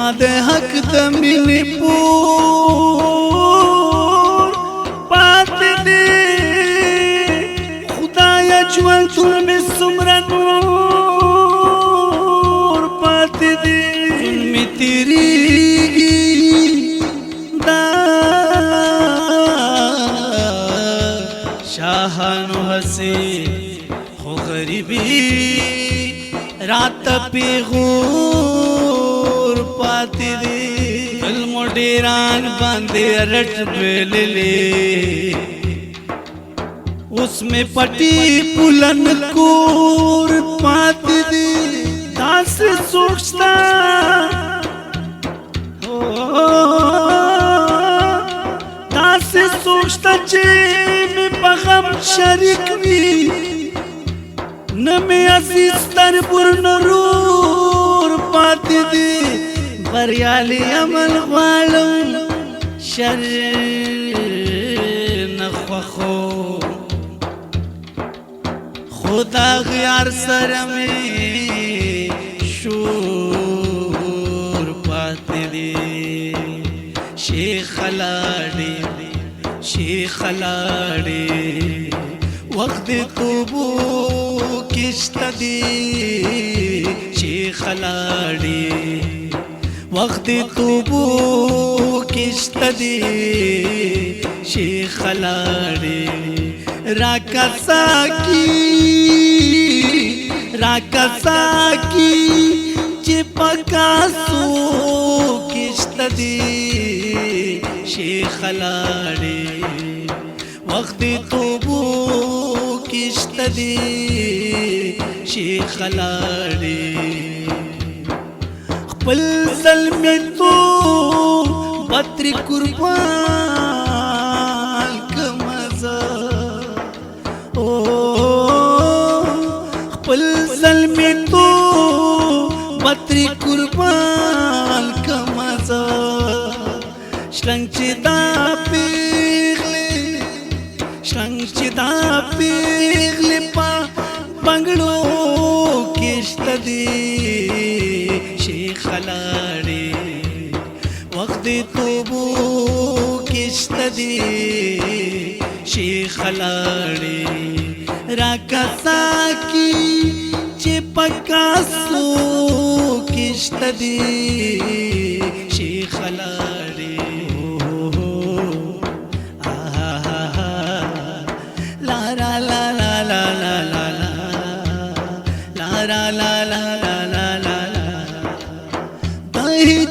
داد حق د مینې پور پاتې دی خدایه ژوندون مې څومره نور پاتې دی ژوند مې تېرېږي دا شاهانو هسې خو غریبي رات پیغور پاتې دی علم ډیران باندې رټ ویللې اوس مې پټي پلن کور پاتې دی داسې سوچتا داسې سوچتا چې مې په غم شریک وي نمی عزیز تر پر نرور پاتی دی بریالی عمل غوالم شر نخوخو خدا غیار سرمی شور پاتی دی شیخ خلاڑی وقت توبو کشت دی شیخ لاڑی وقت توبو کشت دی شیخ لاڑی راکا ساکی چپکاسو کشت دی شیخ لاڑی وقت توبو کشت دی شیخ لاڑی خپل ظلمی تو بطری قربان کمزا خپل ظلمی تو بطری قربان کمزا شلنگ چی دا پیغلی پا بنگلو کشت دی شیخ لاڑی وقت توبو کشت دی شیخ لاڑی راکا ساکی چپکاسو کشت دی شیخ لاڑی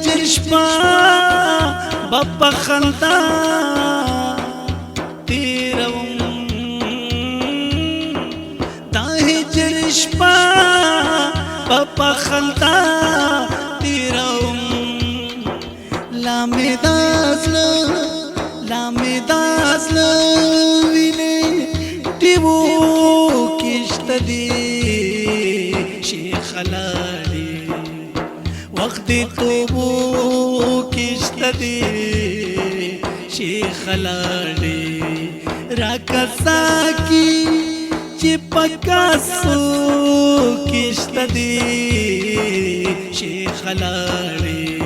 چشمہ بابا خندا تیرم داہی چشمہ بابا خندا تیرم لامی دازل وینے دیو کشت دی شیخ لاڑی وقت توبو کشت دی شیخ لاڑی راکا ساکی چپکاسو کشت دی شیخ لاڑی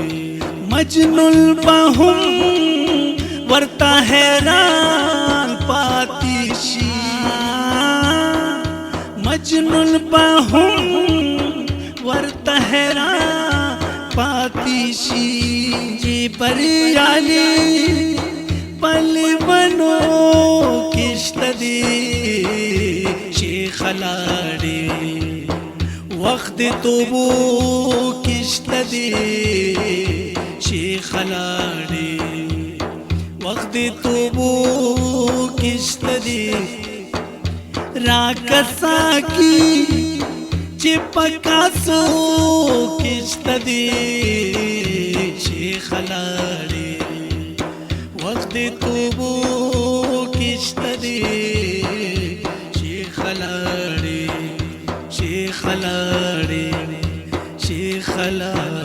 مجنون باہم ورتا حیران پاتی شی مجنون باہم ورتا حیران پاتی شی جی بریالی پلی بنو کشت دی شیخ لاڑی وقت توبو کشت دی شیخ لاڑی وقت توبو کشت دی راکا ساکی چپکاسو کشت دی شیخ لاڑی وقت توبو کشت دی شیخ لاڑی شیخ لاڑی شیخ لاڑی